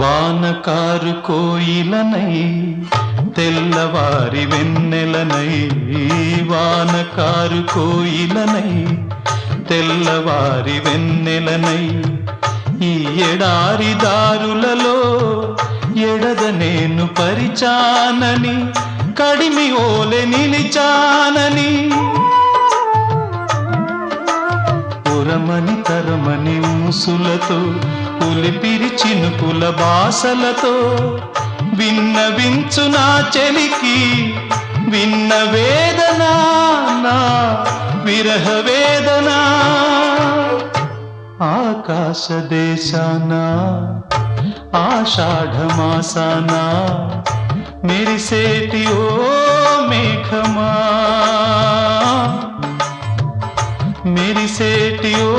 వానకారు కోయిలనై తెల్లవారి వెన్నెలనై, వానకారు కోయిలనై తెల్లవారి వెన్నెలనై, ఈ ఎడారి దారులలో ఎడద నేను పరిచానని, కడిమి ఓలె నిలిచానని, ఉరమని తరమని ముసులతో ఉలిపిరి చినుకుల బాసలతో విన్నవించు నా చెలికి విన్న వేదన, నా విరహ వేదన. ఆకాశ దేశాన ఆషాఢమాసాన మెరిసేటి ఓ మేఘమా, మెరిసేటి ఓ